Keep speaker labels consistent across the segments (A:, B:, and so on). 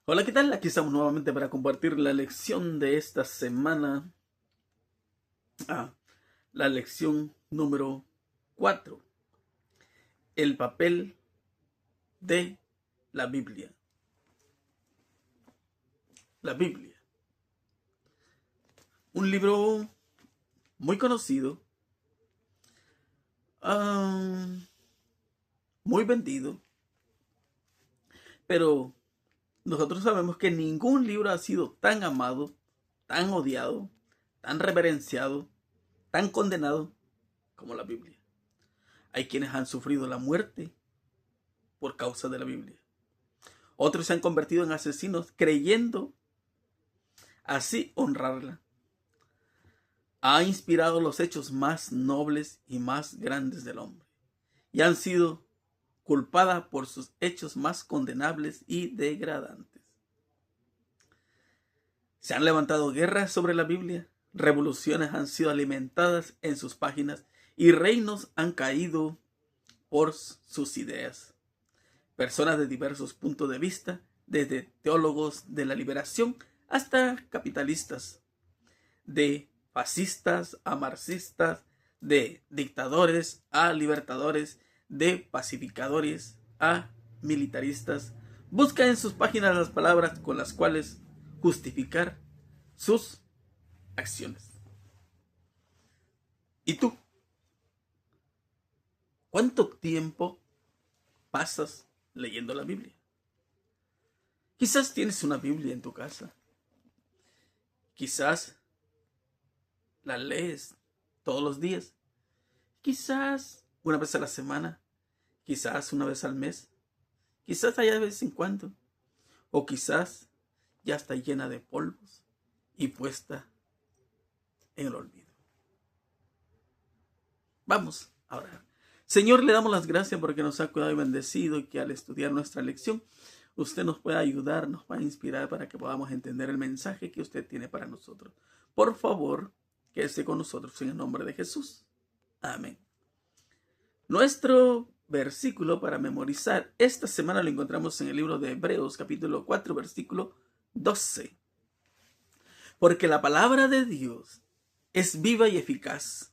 A: Hola, ¿qué tal? Aquí estamos nuevamente para compartir la lección de esta semana. Ah, la lección número 4. El papel de la Biblia. La Biblia. Un libro muy conocido, ah, muy vendido, pero nosotros sabemos que ningún libro ha sido tan amado, tan odiado, tan reverenciado, tan condenado como la Biblia. Hay quienes han sufrido la muerte por causa de la Biblia. Otros se han convertido en asesinos creyendo así honrarla. Ha inspirado los hechos más nobles y más grandes del hombre, y han sido culpada por sus hechos más condenables y degradantes. Se han levantado guerras sobre la Biblia, revoluciones han sido alimentadas en sus páginas y reinos han caído por sus ideas. Personas de diversos puntos de vista, desde teólogos de la liberación hasta capitalistas, de fascistas a marxistas, de dictadores a libertadores, de pacificadores a militaristas, buscan en sus páginas las palabras con las cuales justificar sus acciones. ¿Y tú? ¿Cuánto tiempo pasas leyendo la Biblia? Quizás tienes una Biblia en tu casa. Quizás la lees todos los días. Quizás una vez a la semana. Quizás una vez al mes. Quizás allá de vez en cuando. O quizás ya está llena de polvos y puesta en el olvido. Vamos a orar. Señor, le damos las gracias porque nos ha cuidado y bendecido, y que al estudiar nuestra lección usted nos pueda ayudar, nos va a inspirar para que podamos entender el mensaje que usted tiene para nosotros. Por favor, quédese con nosotros en el nombre de Jesús. Amén. Nuestro versículo para memorizar esta semana lo encontramos en el libro de Hebreos, capítulo 4, versículo 12. Porque la palabra de Dios es viva y eficaz,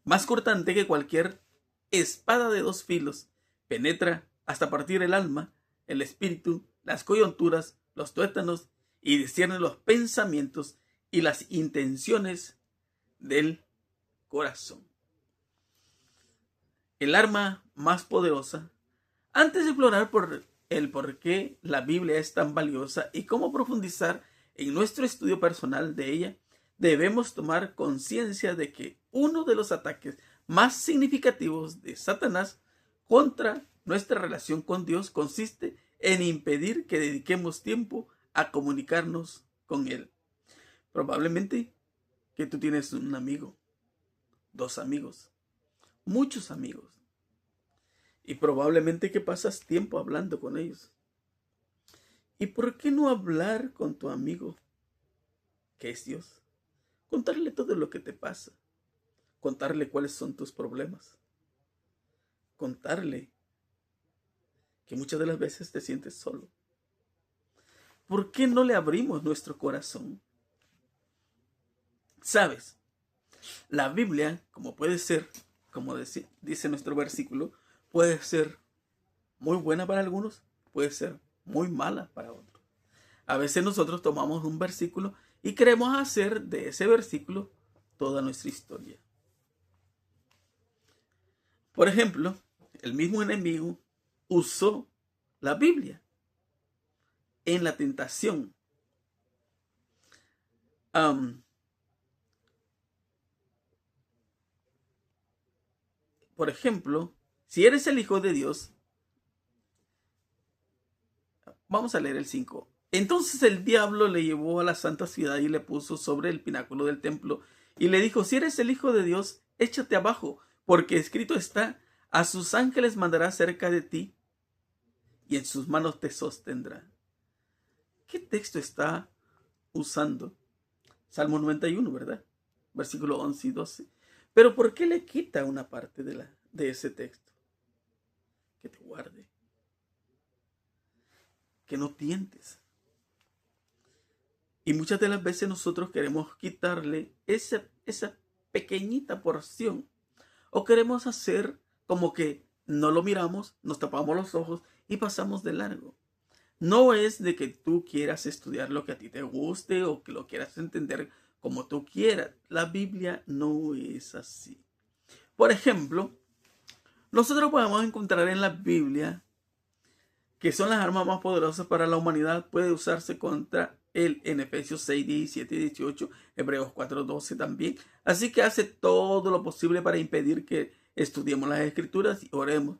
A: más cortante que cualquier espada de dos filos, penetra hasta partir el alma, el espíritu, las coyunturas, los tuétanos, y discierne los pensamientos y las intenciones del corazón. El arma más poderosa. Antes de explorar por el por qué la Biblia es tan valiosa y cómo profundizar en nuestro estudio personal de ella, debemos tomar conciencia de que uno de los ataques más significativos de Satanás contra nuestra relación con Dios consiste en impedir que dediquemos tiempo a comunicarnos con Él. Probablemente que tú tienes un amigo, dos amigos, muchos amigos, y probablemente que pasas tiempo hablando con ellos. ¿Y por qué no hablar con tu amigo, que es Dios? Contarle todo lo que te pasa, contarle cuáles son tus problemas, contarle que muchas de las veces te sientes solo. ¿Por qué no le abrimos nuestro corazón? Sabes, la Biblia, como puede ser, como dice nuestro versículo, puede ser muy buena para algunos, puede ser muy mala para otros. A veces nosotros tomamos un versículo y queremos hacer de ese versículo toda nuestra historia. Por ejemplo, el mismo enemigo usó la Biblia en la tentación. Por ejemplo, si eres el Hijo de Dios, vamos a leer el 5. Entonces el diablo le llevó a la santa ciudad y le puso sobre el pináculo del templo y le dijo: si eres el Hijo de Dios, échate abajo, porque escrito está: a sus ángeles mandará cerca de ti y en sus manos te sostendrá. ¿Qué texto está usando? Salmo 91, ¿verdad? Versículo 11 y 12. Pero ¿por qué le quita una parte de ese texto? Que te guarde, que no tientes. Y muchas de las veces nosotros queremos quitarle esa pequeñita porción. O queremos hacer como que no lo miramos, nos tapamos los ojos y pasamos de largo. No es de que tú quieras estudiar lo que a ti te guste o que lo quieras entender como tú quieras. La Biblia no es así. Por ejemplo, nosotros podemos encontrar en la Biblia que son las armas más poderosas para la humanidad, puede usarse contra él en Efesios 6, 17 y 18, Hebreos 4, 12 también. Así que hace todo lo posible para impedir que estudiemos las Escrituras y oremos.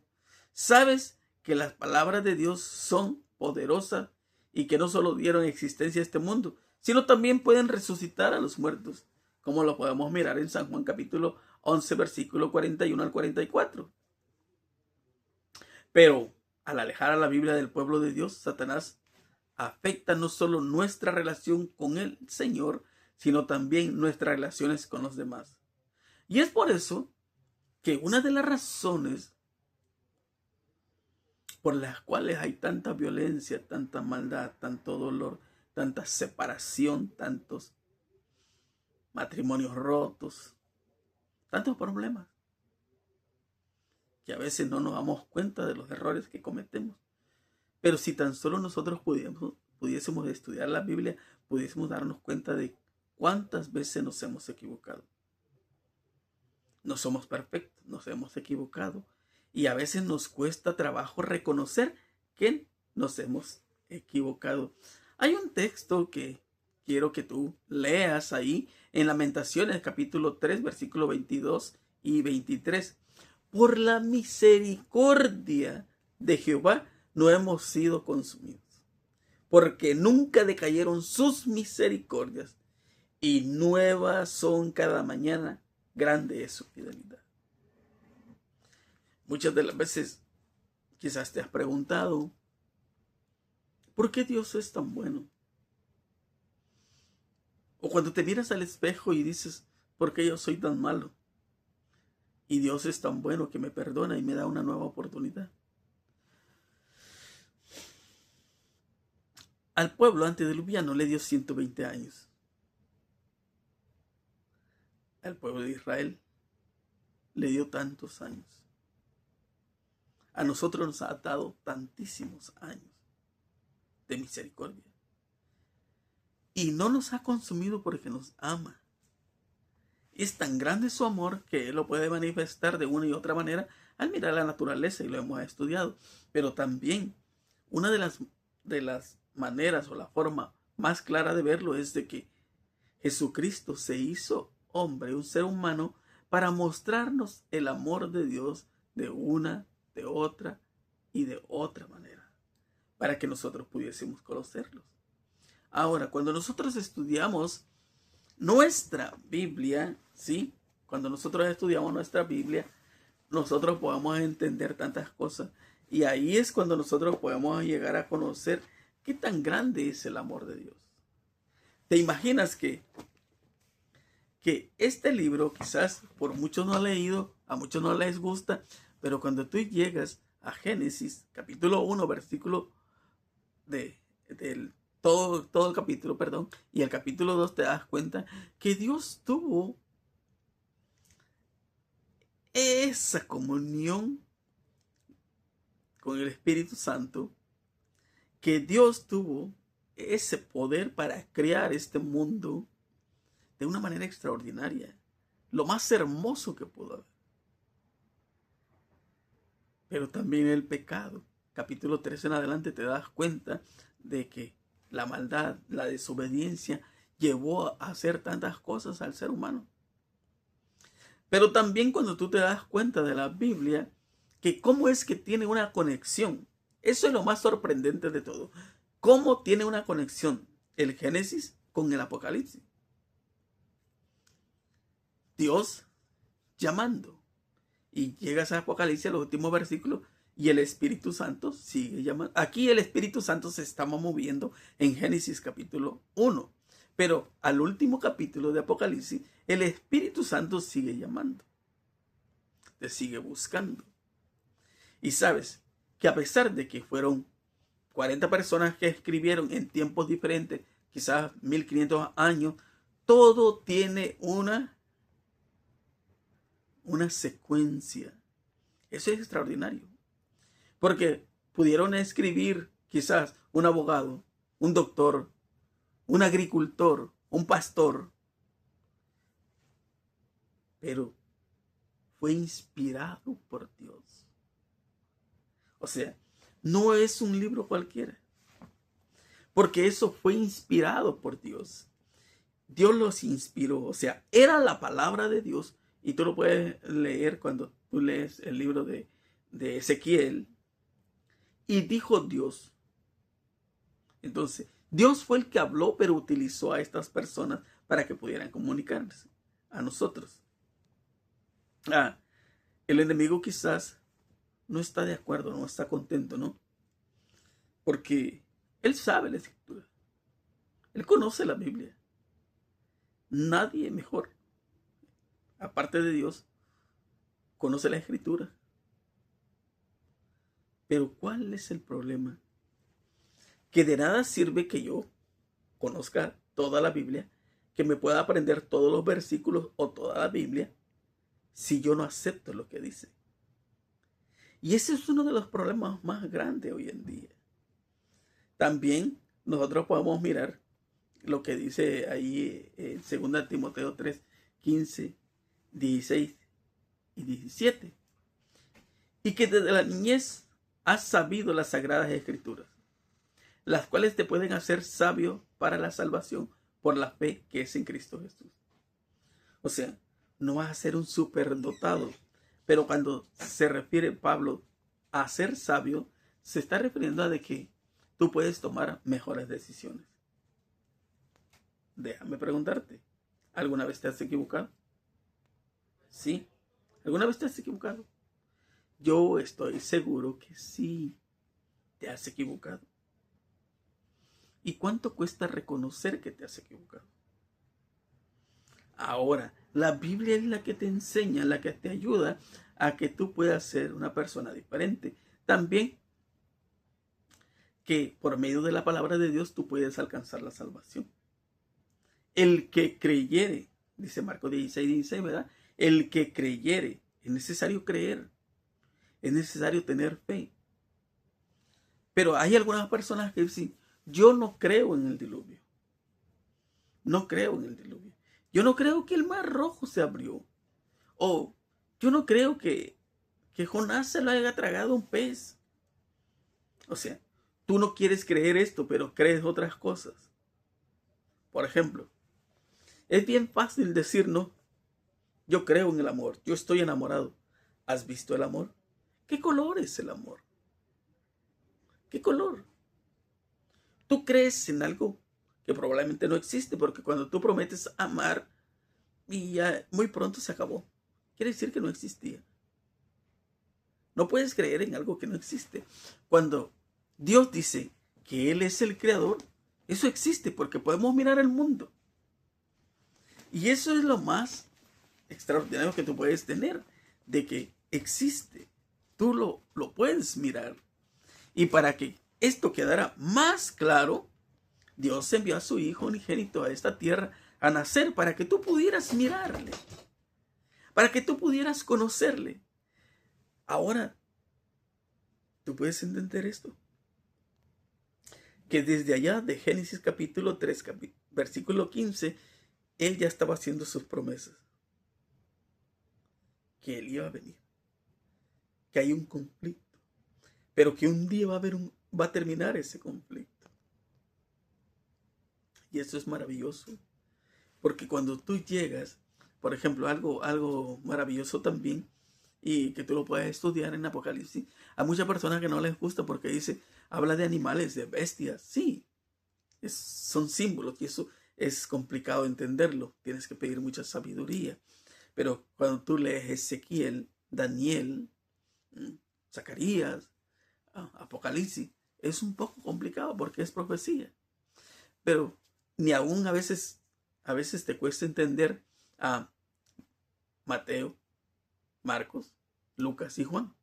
A: ¿Sabes que las palabras de Dios son poderosas y que no solo dieron existencia a este mundo, sino también pueden resucitar a los muertos? Como lo podemos mirar en San Juan capítulo 11, versículo 41 al 44. Pero al alejar a la Biblia del pueblo de Dios, Satanás afecta no solo nuestra relación con el Señor, sino también nuestras relaciones con los demás. Y es por eso que una de las razones por las cuales hay tanta violencia, tanta maldad, tanto dolor, tanta separación, tantos matrimonios rotos, tantos problemas, que a veces no nos damos cuenta de los errores que cometemos. Pero si tan solo nosotros pudiésemos estudiar la Biblia, pudiésemos darnos cuenta de cuántas veces nos hemos equivocado. No somos perfectos, nos hemos equivocado. Y a veces nos cuesta trabajo reconocer que nos hemos equivocado. Hay un texto que quiero que tú leas ahí en Lamentaciones capítulo 3, versículo 22 y 23. Por la misericordia de Jehová no hemos sido consumidos, porque nunca decayeron sus misericordias, y nuevas son cada mañana, grande es su fidelidad. Muchas de las veces quizás te has preguntado, ¿por qué Dios es tan bueno? O cuando te miras al espejo y dices, ¿por qué yo soy tan malo? Y Dios es tan bueno que me perdona y me da una nueva oportunidad. Al pueblo antediluviano le dio 120 años. Al pueblo de Israel le dio tantos años. A nosotros nos ha dado tantísimos años de misericordia. Y no nos ha consumido porque nos ama. Es tan grande su amor que Él lo puede manifestar de una y otra manera al mirar la naturaleza, y lo hemos estudiado. Pero también una de las maneras o la forma más clara de verlo es de que Jesucristo se hizo hombre, un ser humano, para mostrarnos el amor de Dios de una, de otra y de otra manera, para que nosotros pudiésemos conocerlos. Ahora, cuando nosotros estudiamos nuestra Biblia, ¿sí? Cuando nosotros estudiamos nuestra Biblia, nosotros podemos entender tantas cosas, y ahí es cuando nosotros podemos llegar a conocer qué tan grande es el amor de Dios. ¿Te imaginas que este libro quizás por muchos no ha leído, a muchos no les gusta, pero cuando tú llegas a Génesis, capítulo 1, versículo todo el capítulo, perdón, y el capítulo 2, te das cuenta que Dios tuvo esa comunión con el Espíritu Santo, que Dios tuvo ese poder para crear este mundo de una manera extraordinaria, lo más hermoso que pudo haber. Pero también el pecado, capítulo 3 en adelante, te das cuenta de que la maldad, la desobediencia llevó a hacer tantas cosas al ser humano. Pero también cuando tú te das cuenta de la Biblia, que cómo es que tiene una conexión. Eso es lo más sorprendente de todo. ¿Cómo tiene una conexión el Génesis con el Apocalipsis? Dios llamando. Y llegas a Apocalipsis, los últimos versículos, y el Espíritu Santo sigue llamando. Aquí el Espíritu Santo se estaba moviendo en Génesis capítulo 1. Pero al último capítulo de Apocalipsis, el Espíritu Santo sigue llamando. Te sigue buscando. Y sabes que a pesar de que fueron 40 personas que escribieron en tiempos diferentes, quizás 1500 años, todo tiene una secuencia. Eso es extraordinario. Porque pudieron escribir quizás un abogado, un doctor, un agricultor, un pastor, pero fue inspirado por Dios. O sea, no es un libro cualquiera, porque eso fue inspirado por Dios. Dios los inspiró, o sea, era la palabra de Dios, y tú lo puedes leer cuando tú lees el libro de Ezequiel. Y dijo Dios. Entonces, Dios fue el que habló, pero utilizó a estas personas para que pudieran comunicarse a nosotros. El enemigo quizás no está de acuerdo, no está contento, ¿no? Porque él sabe la escritura. Él conoce la Biblia. Nadie mejor, aparte de Dios, conoce la escritura. Pero ¿cuál es el problema? Que de nada sirve que yo conozca toda la Biblia, que me pueda aprender todos los versículos o toda la Biblia, si yo no acepto lo que dice. Y ese es uno de los problemas más grandes hoy en día. También nosotros podemos mirar lo que dice ahí en 2 Timoteo 3, 15, 16 y 17. Y que desde la niñez has sabido las sagradas escrituras, las cuales te pueden hacer sabio para la salvación por la fe que es en Cristo Jesús. O sea, no vas a ser un superdotado, pero cuando se refiere Pablo a ser sabio, se está refiriendo a de que tú puedes tomar mejores decisiones. Déjame preguntarte, ¿alguna vez te has equivocado? ¿Sí? ¿Alguna vez te has equivocado? Yo estoy seguro que sí, te has equivocado. ¿Y cuánto cuesta reconocer que te has equivocado? Ahora, la Biblia es la que te enseña, la que te ayuda a que tú puedas ser una persona diferente. También que por medio de la palabra de Dios tú puedes alcanzar la salvación. El que creyere, dice Marcos 16, 16, ¿verdad? El que creyere, es necesario creer, es necesario tener fe. Pero hay algunas personas que dicen, yo no creo en el diluvio. No creo en el diluvio. Yo no creo que el mar rojo se abrió. O yo no creo que Jonás se lo haya tragado un pez. O sea, tú no quieres creer esto, pero crees otras cosas. Por ejemplo, es bien fácil decir, no, yo creo en el amor, yo estoy enamorado. ¿Has visto el amor? ¿Qué color es el amor? ¿Qué color? Tú crees en algo que probablemente no existe, porque cuando tú prometes amar y ya muy pronto se acabó, quiere decir que no existía. No puedes creer en algo que no existe. Cuando Dios dice que Él es el creador, eso existe porque podemos mirar el mundo. Y eso es lo más extraordinario que tú puedes tener, de que existe. Tú lo puedes mirar. Y para que esto quedara más claro, Dios envió a su Hijo unigénito a esta tierra a nacer para que tú pudieras mirarle, para que tú pudieras conocerle. Ahora, ¿tú puedes entender esto? Que desde allá de Génesis capítulo 3, versículo 15, Él ya estaba haciendo sus promesas. Que Él iba a venir. Que hay un conflicto. Pero que un día va a terminar ese conflicto. Y eso es maravilloso. Porque cuando tú llegas, por ejemplo, algo maravilloso también, y que tú lo puedes estudiar en Apocalipsis, a muchas personas que no les gusta porque dice, habla de animales, de bestias. Sí, son símbolos y eso es complicado entenderlo. Tienes que pedir mucha sabiduría. Pero cuando tú lees Ezequiel, Daniel, Zacarías, Apocalipsis, es un poco complicado porque es profecía. Pero ni aún a veces te cuesta entender a Mateo, Marcos, Lucas y Juan,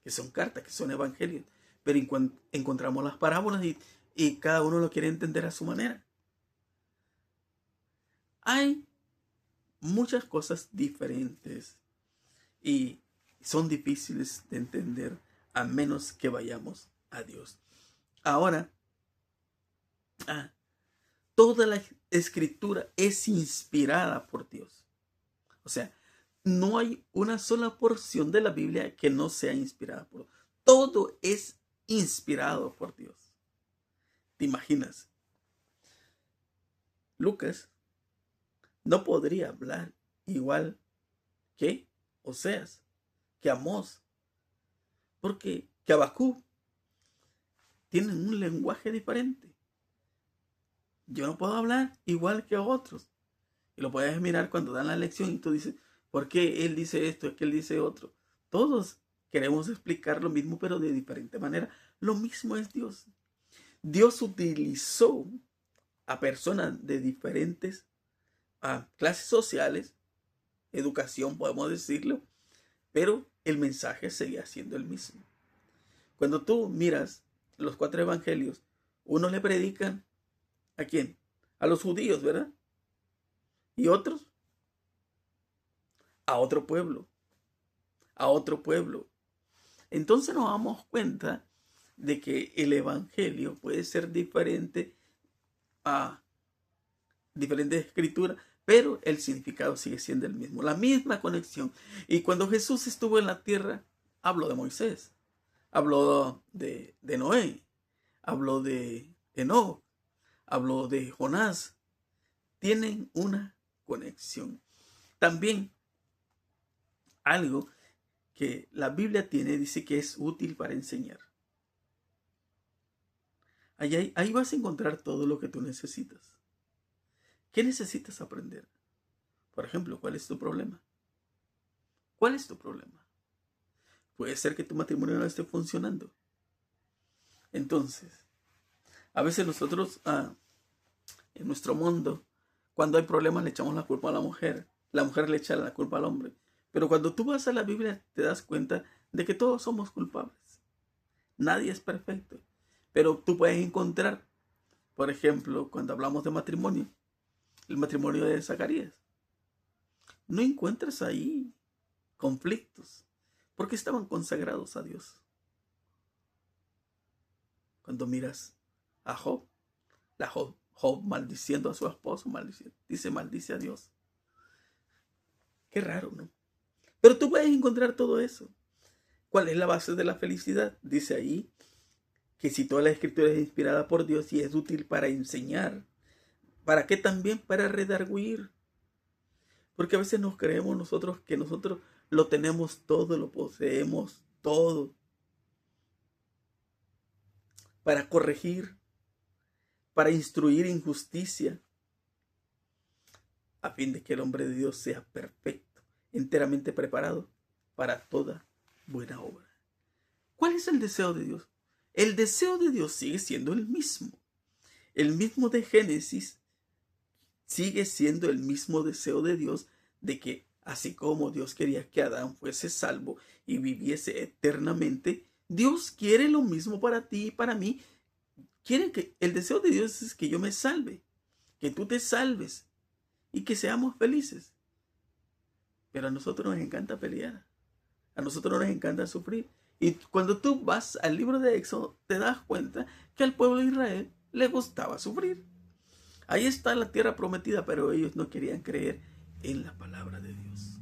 A: que son cartas, que son evangelios. Pero encontramos las parábolas y cada uno lo quiere entender a su manera. Hay muchas cosas diferentes y son difíciles de entender a menos que vayamos a Dios. Ahora, toda la escritura es inspirada por Dios. O sea, no hay una sola porción de la Biblia que no sea inspirada por Dios. Todo es inspirado por Dios. ¿Te imaginas? Lucas no podría hablar igual que Oseas, que Amós, porque que Habacuc tienen un lenguaje diferente. Yo no puedo hablar igual que otros. Y lo puedes mirar cuando dan la lección y tú dices, ¿por qué él dice esto? ¿Es que él dice otro? Todos queremos explicar lo mismo, pero de diferente manera. Lo mismo es Dios. Dios utilizó a personas de diferentes clases sociales, educación, podemos decirlo, pero el mensaje seguía siendo el mismo. Cuando tú miras los 4 evangelios, unos le predican ¿a quién? A los judíos, ¿verdad? Y otros a otro pueblo, a otro pueblo. Entonces nos damos cuenta de que el evangelio puede ser diferente a diferentes escrituras, pero el significado sigue siendo el mismo, la misma conexión. Y cuando Jesús estuvo en la tierra, habló de Moisés, habló de Noé, habló de Enoc, habló de Jonás. Tienen una conexión. También algo que la Biblia tiene, dice que es útil para enseñar. Ahí vas a encontrar todo lo que tú necesitas. ¿Qué necesitas aprender? Por ejemplo, ¿cuál es tu problema? ¿Cuál es tu problema? Puede ser que tu matrimonio no esté funcionando. Entonces, a veces nosotros en nuestro mundo, cuando hay problemas le echamos la culpa a la mujer le echa la culpa al hombre. Pero cuando tú vas a la Biblia te das cuenta de que todos somos culpables. Nadie es perfecto. Pero tú puedes encontrar, por ejemplo, cuando hablamos de matrimonio, el matrimonio de Zacarías. No encuentras ahí conflictos, porque estaban consagrados a Dios. Cuando miras a Job, Job maldiciendo a su esposo, maldice a Dios. Qué raro, ¿no? Pero tú puedes encontrar todo eso. ¿Cuál es la base de la felicidad? Dice ahí que si toda la escritura es inspirada por Dios y es útil para enseñar, ¿para qué también? Para redarguir. Porque a veces nos creemos nosotros que nosotros lo tenemos todo, lo poseemos todo. Para corregir, para instruir en justicia, a fin de que el hombre de Dios sea perfecto, enteramente preparado para toda buena obra. ¿Cuál es el deseo de Dios? El deseo de Dios sigue siendo el mismo. El mismo de Génesis sigue siendo el mismo deseo de Dios de que así como Dios quería que Adán fuese salvo y viviese eternamente, Dios quiere lo mismo para ti y para mí. Quiere que el deseo de Dios es que yo me salve, que tú te salves y que seamos felices. Pero a nosotros nos encanta pelear. A nosotros nos encanta sufrir. Y cuando tú vas al libro de Éxodo, te das cuenta que al pueblo de Israel le gustaba sufrir. Ahí está la tierra prometida, pero ellos no querían creer en la palabra de Dios.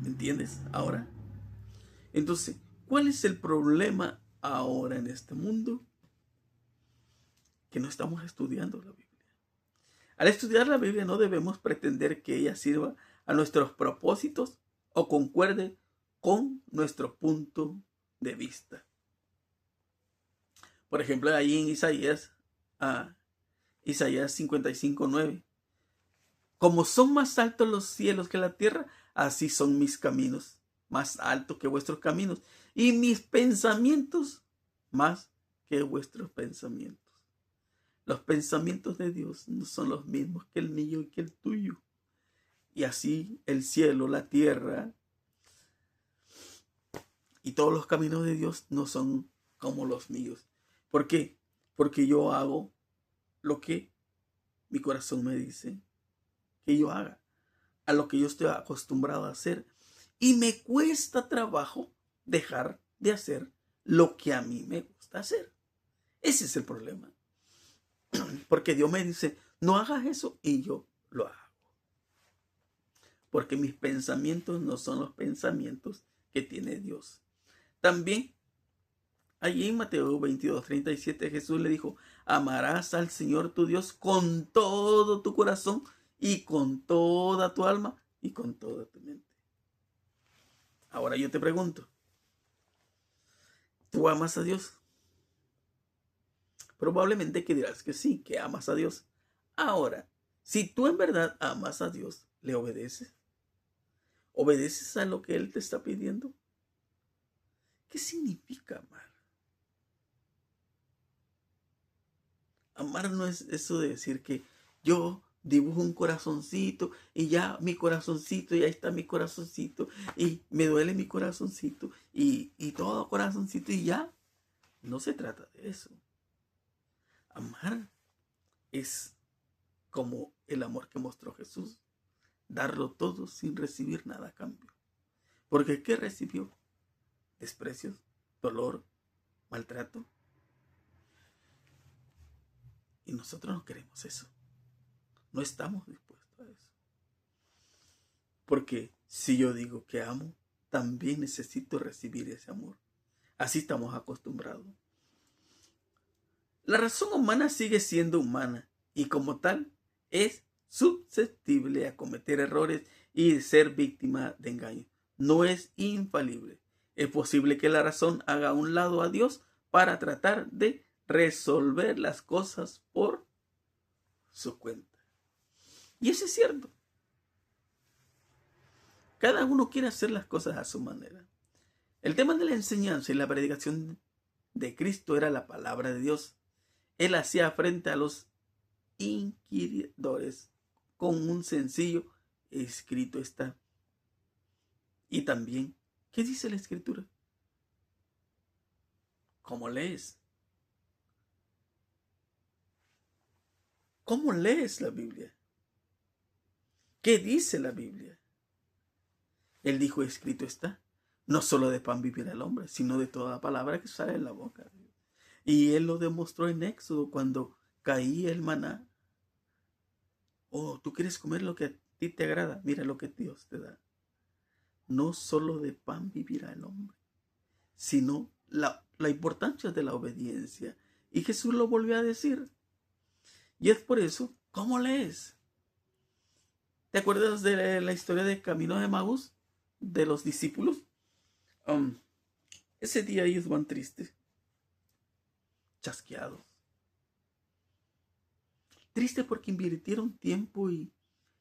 A: ¿Me entiendes ahora? Entonces, ¿cuál es el problema ahora en este mundo? Que no estamos estudiando la Biblia. Al estudiar la Biblia no debemos pretender que ella sirva a nuestros propósitos o concuerde con nuestro punto de vista. Por ejemplo, ahí en Isaías 55:9. Como son más altos los cielos que la tierra, así son mis caminos, más altos que vuestros caminos, y mis pensamientos más que vuestros pensamientos. Los pensamientos de Dios no son los mismos que el mío y que el tuyo. Y así el cielo, la tierra y todos los caminos de Dios no son como los míos. ¿Por qué? Porque yo hago lo que mi corazón me dice que yo haga a lo que yo estoy acostumbrado a hacer. Y me cuesta trabajo dejar de hacer lo que a mí me gusta hacer. Ese es el problema. Porque Dios me dice, no hagas eso y yo lo hago. Porque mis pensamientos no son los pensamientos que tiene Dios. También, allí en Mateo 22:37, Jesús le dijo, amarás al Señor tu Dios con todo tu corazón y con toda tu alma y con toda tu mente. Ahora yo te pregunto, ¿tú amas a Dios? Probablemente que dirás que sí, que amas a Dios. Ahora, si tú en verdad amas a Dios, ¿le obedeces? ¿Obedeces a lo que Él te está pidiendo? ¿Qué significa amar? Amar no es eso de decir que yo dibujo un corazoncito y ya mi corazoncito, y ahí está mi corazoncito y me duele mi corazoncito y todo corazoncito y ya. No se trata de eso. Amar es como el amor que mostró Jesús. Darlo todo sin recibir nada a cambio. Porque ¿qué recibió? Desprecios, dolor, maltrato. Y nosotros no queremos eso. No estamos dispuestos a eso. Porque si yo digo que amo, también necesito recibir ese amor. Así estamos acostumbrados. La razón humana sigue siendo humana y como tal es susceptible a cometer errores y ser víctima de engaño. No es infalible. Es posible que la razón haga a un lado a Dios para tratar de resolver las cosas por su cuenta. Y eso es cierto. Cada uno quiere hacer las cosas a su manera. El tema de la enseñanza y la predicación de Cristo era la palabra de Dios. Él hacía frente a los inquiridores con un sencillo escrito está. Y también, ¿qué dice la Escritura? ¿Cómo lees? ¿Cómo lees la Biblia? ¿Qué dice la Biblia? Él dijo, escrito está. No solo de pan vivirá el hombre, sino de toda palabra que sale de la boca. Y él lo demostró en Éxodo cuando caía el maná. Oh, ¿tú quieres comer lo que a ti te agrada? Mira lo que Dios te da. No solo de pan vivirá el hombre, sino la importancia de la obediencia. Y Jesús lo volvió a decir. Y es por eso, ¿cómo lees? ¿Te acuerdas de la historia de Camino de Maús? De los discípulos. Ese día ellos van tristes, chasqueados. Tristes porque invirtieron tiempo y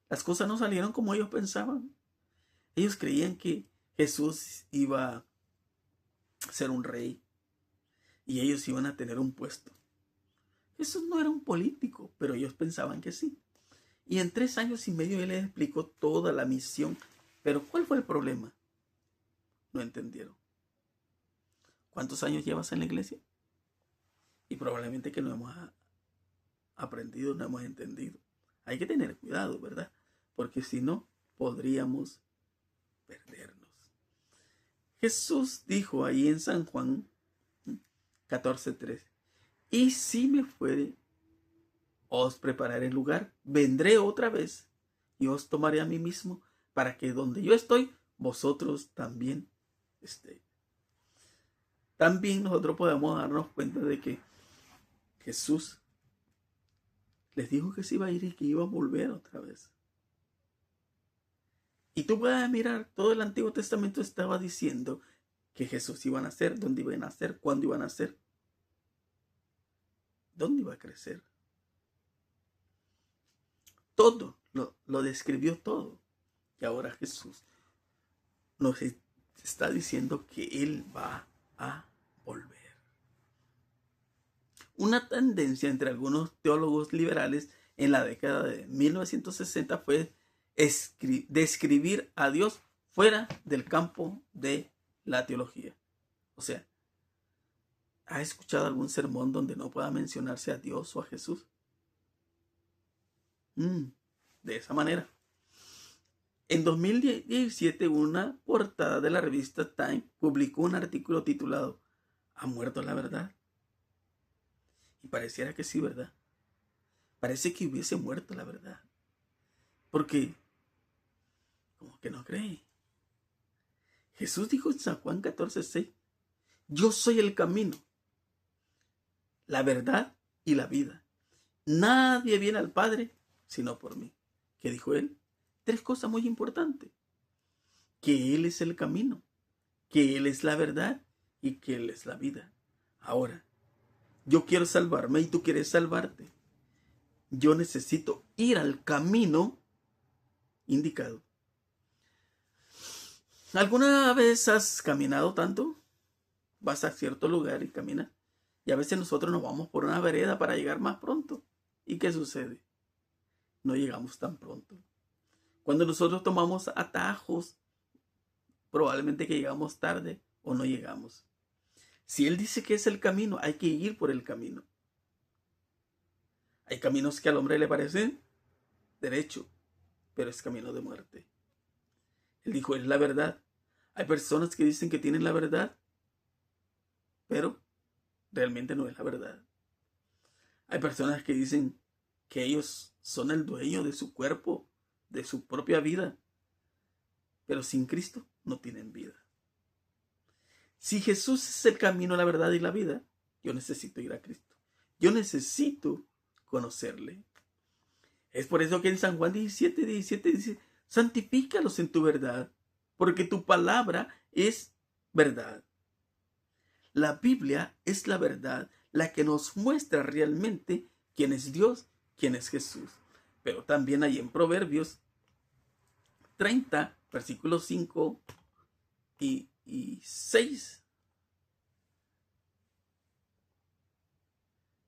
A: las cosas no salieron como ellos pensaban. Ellos creían que Jesús iba a ser un rey y ellos iban a tener un puesto. Jesús no era un político, pero ellos pensaban que sí. Y en 3 años y medio él les explicó toda la misión. Pero ¿cuál fue el problema? No entendieron. ¿Cuántos años llevas en la iglesia? Y probablemente que no hemos aprendido, no hemos entendido. Hay que tener cuidado, ¿verdad? Porque si no, podríamos perdernos. Jesús dijo ahí en San Juan 14:3, y si me fuere, os prepararé el lugar, vendré otra vez y os tomaré a mí mismo, para que donde yo estoy, vosotros también estéis. También nosotros podemos darnos cuenta de que Jesús les dijo que se iba a ir y que iba a volver otra vez. Y tú puedes mirar, todo el Antiguo Testamento estaba diciendo que Jesús iba a nacer, dónde iba a nacer, cuándo iba a nacer, dónde iba a crecer. Todo, lo describió todo. Y ahora Jesús nos está diciendo que Él va a volver. Una tendencia entre algunos teólogos liberales en la década de 1960 fue describir a Dios fuera del campo de la teología. O sea, ¿has escuchado algún sermón donde no pueda mencionarse a Dios o a Jesús? De esa manera. En 2017, una portada de la revista Time publicó un artículo titulado ¿Ha muerto la verdad? Y pareciera que sí, ¿verdad? Parece que hubiese muerto la verdad. Porque, como que no cree. Jesús dijo en San Juan 14:6, yo soy el camino, la verdad y la vida. Nadie viene al Padre sino por mí. ¿Qué dijo él? 3 cosas muy importantes. Que Él es el camino, que Él es la verdad y que Él es la vida. Ahora, yo quiero salvarme y tú quieres salvarte. Yo necesito ir al camino indicado. ¿Alguna vez has caminado tanto? Vas a cierto lugar y caminas. Y a veces nosotros nos vamos por una vereda para llegar más pronto. ¿Y qué sucede? No llegamos tan pronto. Cuando nosotros tomamos atajos, probablemente que llegamos tarde o no llegamos. Si Él dice que es el camino, hay que ir por el camino. Hay caminos que al hombre le parecen derecho, pero es camino de muerte. Él dijo, es la verdad. Hay personas que dicen que tienen la verdad, pero realmente no es la verdad. Hay personas que dicen que ellos son el dueño de su cuerpo, de su propia vida, pero sin Cristo no tienen vida. Si Jesús es el camino, la verdad y la vida, yo necesito ir a Cristo. Yo necesito conocerle. Es por eso que en San Juan 17:17 dice, santifícalos en tu verdad, porque tu palabra es verdad. La Biblia es la verdad, la que nos muestra realmente quién es Dios, quién es Jesús. Pero también hay en Proverbios 30, versículos 5 y 6.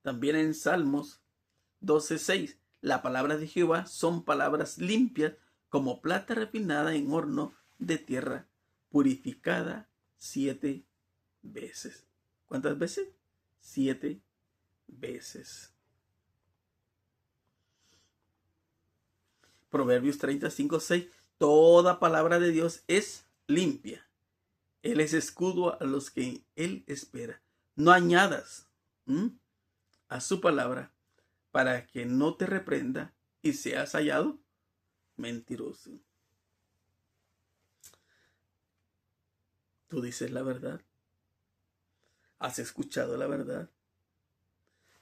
A: También en Salmos 12:6. La palabra de Jehová son palabras limpias como plata refinada en horno de tierra, purificada 7 veces. ¿Cuántas veces? 7 veces. Proverbios 35:6. Toda palabra de Dios es limpia. Él es escudo a los que Él espera. No añadas a su palabra para que no te reprenda y seas hallado mentiroso. Tú dices la verdad. ¿Has escuchado la verdad?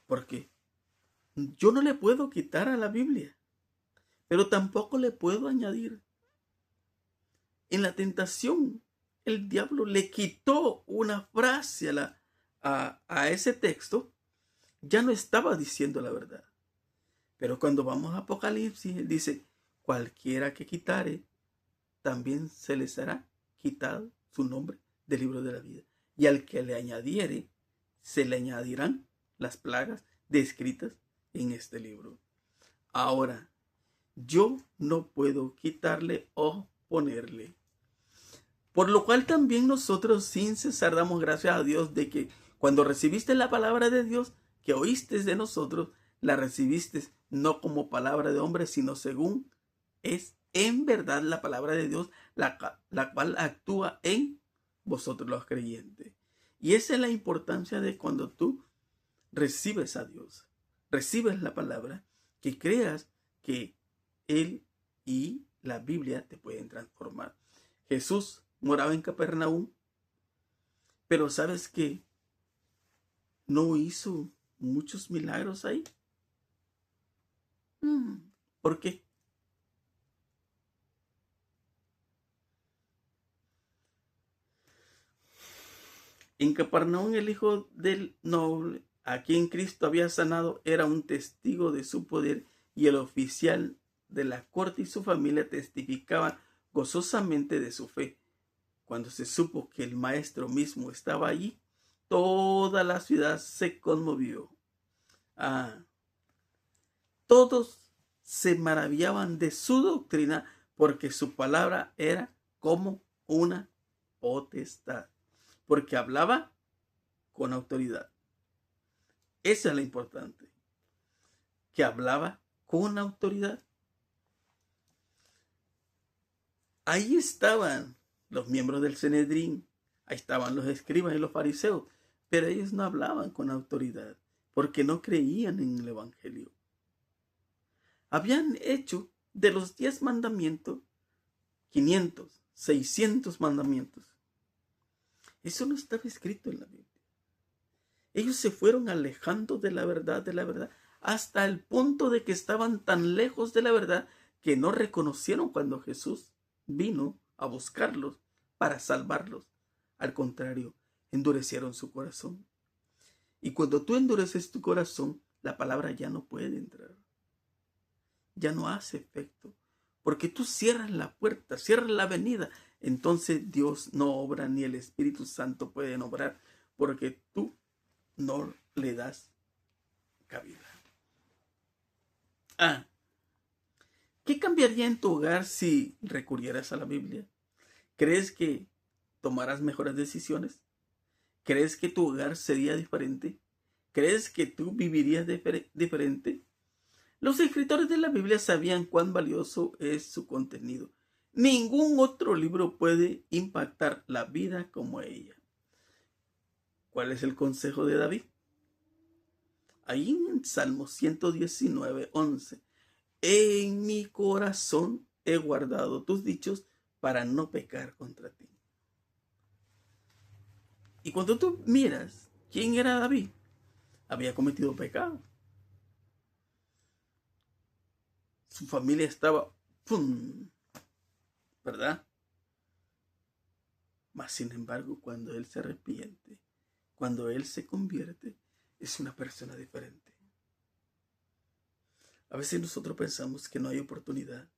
A: Porque yo no le puedo quitar a la Biblia, pero tampoco le puedo añadir. En la tentación, el diablo le quitó una frase a ese texto. Ya no estaba diciendo la verdad. Pero cuando vamos a Apocalipsis, él dice, cualquiera que quitare, también se le será quitado su nombre del libro de la vida. Y al que le añadiere, se le añadirán las plagas descritas en este libro. Ahora, yo no puedo quitarle o ponerle. Por lo cual también nosotros sin cesar damos gracias a Dios de que cuando recibiste la palabra de Dios que oíste de nosotros, la recibiste no como palabra de hombre, sino según es en verdad la palabra de Dios, la cual actúa en vosotros los creyentes. Y esa es la importancia de cuando tú recibes a Dios, recibes la palabra, que creas que Él y la Biblia te pueden transformar. Jesús moraba en Capernaum, pero ¿sabes qué? No hizo muchos milagros ahí. ¿Por qué? En Capernaum el hijo del noble, a quien Cristo había sanado, era un testigo de su poder, y el oficial de la corte y su familia testificaban gozosamente de su fe. Cuando se supo que el maestro mismo estaba allí, toda la ciudad se conmovió. Todos se maravillaban de su doctrina, porque su palabra era como una potestad, porque hablaba con autoridad. Esa es la importante, que hablaba con autoridad. Ahí estaban los miembros del Sanedrín, ahí estaban los escribas y los fariseos, pero ellos no hablaban con autoridad porque no creían en el Evangelio. Habían hecho de los 10 mandamientos 500, 600 mandamientos. Eso no estaba escrito en la Biblia. Ellos se fueron alejando de la verdad, hasta el punto de que estaban tan lejos de la verdad que no reconocieron cuando Jesús vino a buscarlos para salvarlos. Al contrario, endurecieron su corazón. Y cuando tú endureces tu corazón, la palabra ya no puede entrar. Ya no hace efecto. Porque tú cierras la puerta, cierras la avenida. Entonces Dios no obra, ni el Espíritu Santo pueden obrar, porque tú no le das cabida. ¿Qué cambiaría en tu hogar si recurrieras a la Biblia? ¿Crees que tomarás mejores decisiones? ¿Crees que tu hogar sería diferente? ¿Crees que tú vivirías diferente? Los escritores de la Biblia sabían cuán valioso es su contenido. Ningún otro libro puede impactar la vida como ella. ¿Cuál es el consejo de David? Ahí en Salmo 119, 11. En mi corazón he guardado tus dichos para no pecar contra ti. Y cuando tú miras quién era David, había cometido pecado. Su familia estaba, ¿verdad? Mas sin embargo, cuando él se arrepiente, cuando él se convierte, es una persona diferente. A veces nosotros pensamos que no hay oportunidad.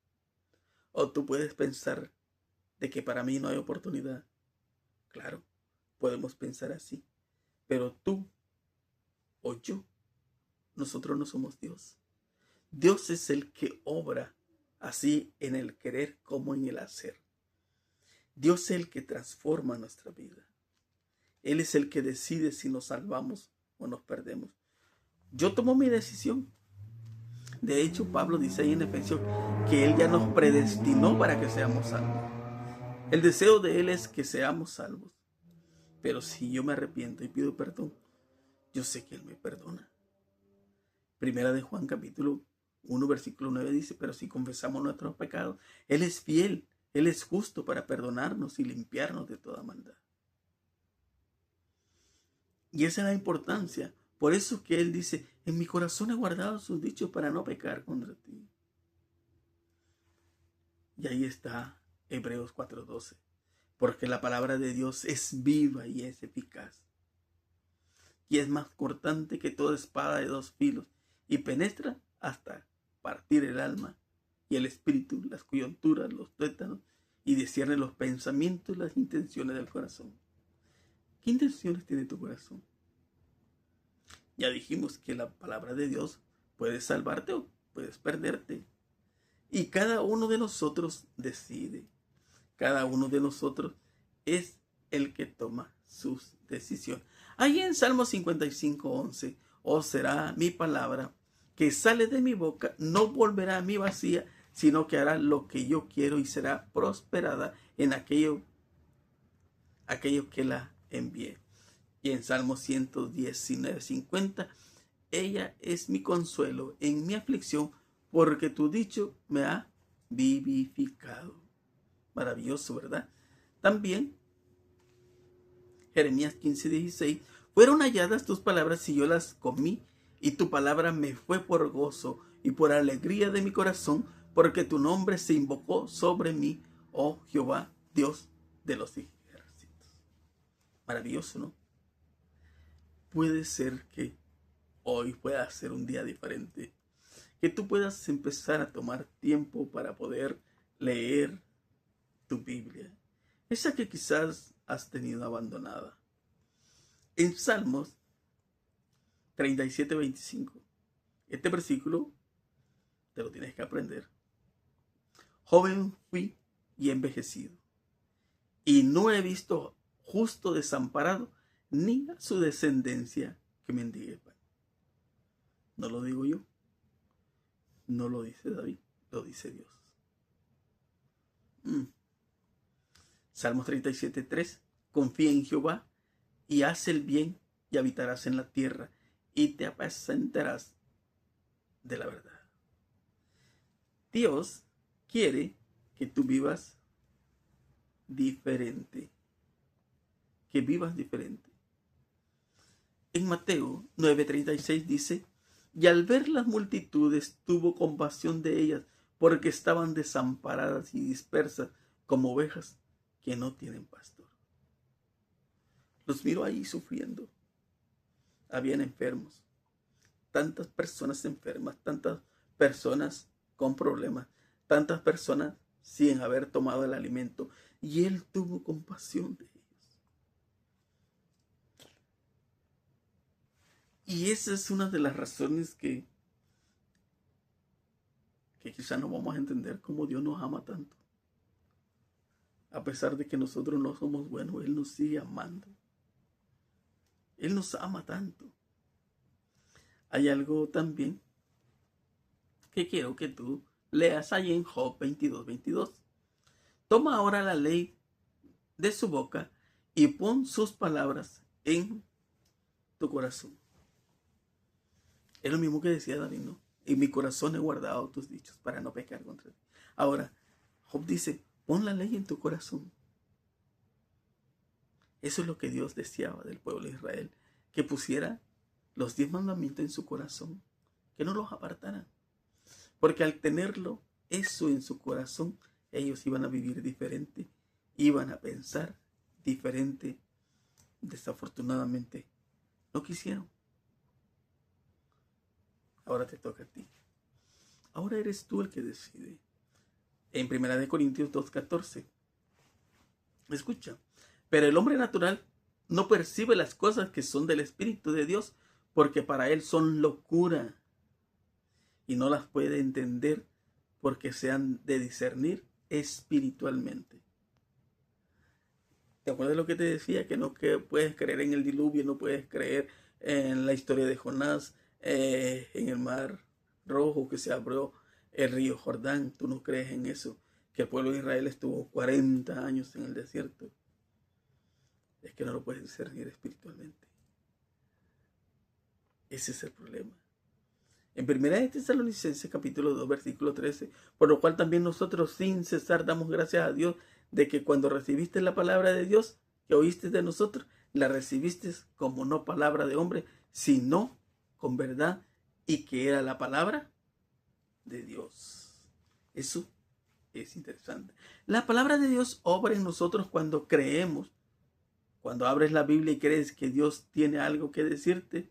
A: O tú puedes pensar de que para mí no hay oportunidad. Claro, podemos pensar así. Pero tú o yo, nosotros no somos Dios. Dios es el que obra así en el querer como en el hacer. Dios es el que transforma nuestra vida. Él es el que decide si nos salvamos o nos perdemos. Yo tomo mi decisión. De hecho, Pablo dice ahí en Efesios que Él ya nos predestinó para que seamos salvos. El deseo de Él es que seamos salvos. Pero si yo me arrepiento y pido perdón, yo sé que Él me perdona. Primera de Juan capítulo 1 versículo 9 dice, pero si confesamos nuestros pecados, Él es fiel, Él es justo para perdonarnos y limpiarnos de toda maldad. Y esa es la importancia. Por eso que Él dice, en mi corazón he guardado sus dichos para no pecar contra ti. Y ahí está Hebreos 4:12. Porque la palabra de Dios es viva y es eficaz. Y es más cortante que toda espada de 2 filos. Y penetra hasta partir el alma y el espíritu, las coyunturas, los tuétanos, y discierne los pensamientos y las intenciones del corazón. ¿Qué intenciones tiene tu corazón? Ya dijimos que la palabra de Dios puede salvarte o puedes perderte. Y cada uno de nosotros decide. Cada uno de nosotros es el que toma sus decisiones. Ahí en Salmo 55:11, será mi palabra que sale de mi boca, no volverá a mí vacía, sino que hará lo que yo quiero y será prosperada en aquello que la envié. Y en Salmo 119:50, ella es mi consuelo en mi aflicción, porque tu dicho me ha vivificado. Maravilloso, ¿verdad? También, Jeremías 15:16, fueron halladas tus palabras y yo las comí, y tu palabra me fue por gozo y por alegría de mi corazón, porque tu nombre se invocó sobre mí, oh Jehová, Dios de los ejércitos. Maravilloso, ¿no? Puede ser que hoy pueda ser un día diferente, que tú puedas empezar a tomar tiempo para poder leer tu Biblia, esa que quizás has tenido abandonada. En Salmos 37:25, este versículo te lo tienes que aprender. Joven fui y envejecido, y no he visto justo desamparado, ni a su descendencia que mendigue pan. No lo digo yo, No lo dice David, lo dice Dios. Salmos 37:3. Confía en Jehová y haz el bien y habitarás en la tierra y te apacentarás de la verdad. Dios quiere que tú vivas diferente. Que vivas diferente. En Mateo 9:36 dice: y al ver las multitudes tuvo compasión de ellas, porque estaban desamparadas y dispersas como ovejas que no tienen pastor. Los miró ahí sufriendo. Habían enfermos, tantas personas enfermas, tantas personas con problemas, tantas personas sin haber tomado el alimento, y él tuvo compasión de ellos. Y esa es una de las razones que quizá no vamos a entender cómo Dios nos ama tanto. A pesar de que nosotros no somos buenos, Él nos sigue amando. Él nos ama tanto. Hay algo también que quiero que tú leas ahí en Job 22:22. Toma ahora la ley de su boca y pon sus palabras en tu corazón. Es lo mismo que decía David, ¿no? En mi corazón he guardado tus dichos para no pecar contra ti. Ahora, Job dice, pon la ley en tu corazón. Eso es lo que Dios deseaba del pueblo de Israel, que pusiera los 10 mandamientos en su corazón, que no los apartaran. Porque al tenerlo, eso en su corazón, ellos iban a vivir diferente, iban a pensar diferente. Desafortunadamente, no quisieron. Ahora te toca a ti. Ahora eres tú el que decide. En 1 Corintios 2:14. Escucha. Pero el hombre natural no percibe las cosas que son del Espíritu de Dios, porque para él son locura. Y no las puede entender porque se han de discernir espiritualmente. ¿Te acuerdas lo que te decía? Que no que puedes creer en el diluvio, no puedes creer en la historia de Jonás, en el mar rojo que se abrió el río Jordán. Tú no crees en eso, que el pueblo de Israel estuvo 40 años en el desierto. Es que no lo puedes discernir espiritualmente. Ese es el problema. En 1 Tesalonicenses capítulo 2 versículo 13, por lo cual también nosotros sin cesar damos gracias a Dios de que cuando recibiste la palabra de Dios que oíste de nosotros, la recibiste como no palabra de hombre, sino con verdad, y que era la palabra de Dios. Eso es interesante. La palabra de Dios obra en nosotros cuando creemos. Cuando abres la Biblia y crees que Dios tiene algo que decirte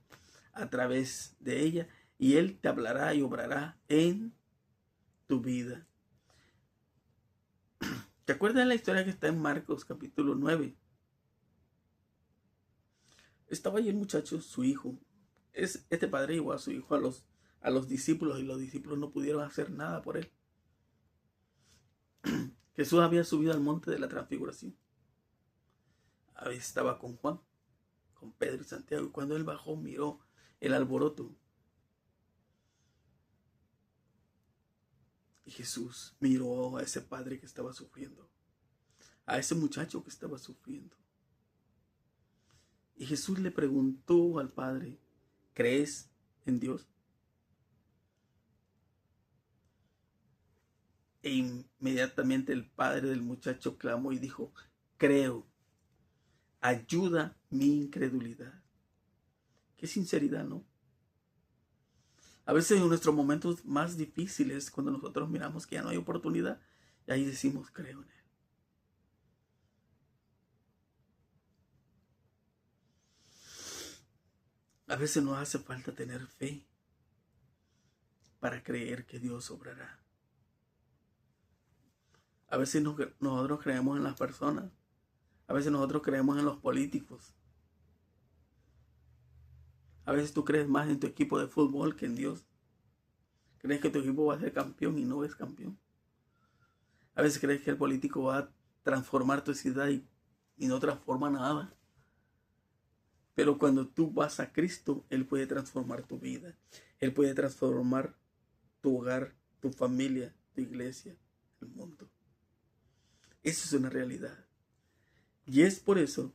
A: a través de ella, y Él te hablará y obrará en tu vida. ¿Te acuerdas de la historia que está en Marcos capítulo 9? Estaba ahí el muchacho, su hijo. Este padre llevó a su hijo a los discípulos, y los discípulos no pudieron hacer nada por él. Jesús había subido al monte de la transfiguración. Estaba con Juan, con Pedro y Santiago, y cuando él bajó miró el alboroto. Y Jesús miró a ese padre que estaba sufriendo, a ese muchacho que estaba sufriendo. Y Jesús le preguntó al padre, ¿crees en Dios? E inmediatamente el padre del muchacho clamó y dijo, creo, ayuda mi incredulidad. Qué sinceridad, ¿no? A veces en nuestros momentos más difíciles, cuando nosotros miramos que ya no hay oportunidad, y ahí decimos, creo en Él. A veces nos hace falta tener fe para creer que Dios obrará. A veces nosotros creemos en las personas. A veces nosotros creemos en los políticos. A veces tú crees más en tu equipo de fútbol que en Dios. Crees que tu equipo va a ser campeón y no es campeón. A veces crees que el político va a transformar tu ciudad y no transforma nada. Pero cuando tú vas a Cristo, Él puede transformar tu vida. Él puede transformar tu hogar, tu familia, tu iglesia, el mundo. Eso es una realidad. Y es por eso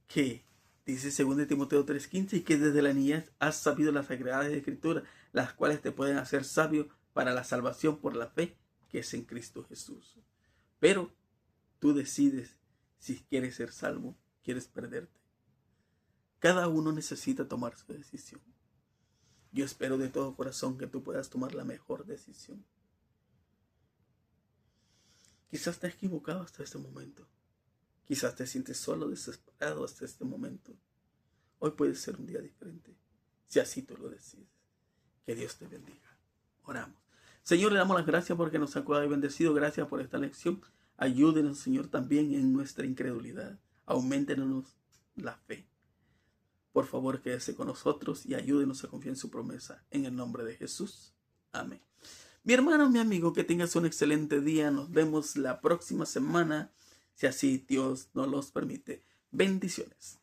A: que dice 2 Timoteo 3:15, y que desde la niñez has sabido las sagradas escrituras, las cuales te pueden hacer sabio para la salvación por la fe que es en Cristo Jesús. Pero tú decides si quieres ser salvo, quieres perderte. Cada uno necesita tomar su decisión. Yo espero de todo corazón que tú puedas tomar la mejor decisión. Quizás te has equivocado hasta este momento. Quizás te sientes solo, desesperado hasta este momento. Hoy puede ser un día diferente, si así tú lo decides. Que Dios te bendiga. Oramos. Señor, le damos las gracias porque nos ha cuidado y bendecido. Gracias por esta lección. Ayúdenos, Señor, también en nuestra incredulidad. Auméntenos la fe. Por favor, quédese con nosotros y ayúdenos a confiar en su promesa. En el nombre de Jesús. Amén. Mi hermano, mi amigo, que tengas un excelente día. Nos vemos la próxima semana, si así Dios nos los permite. Bendiciones.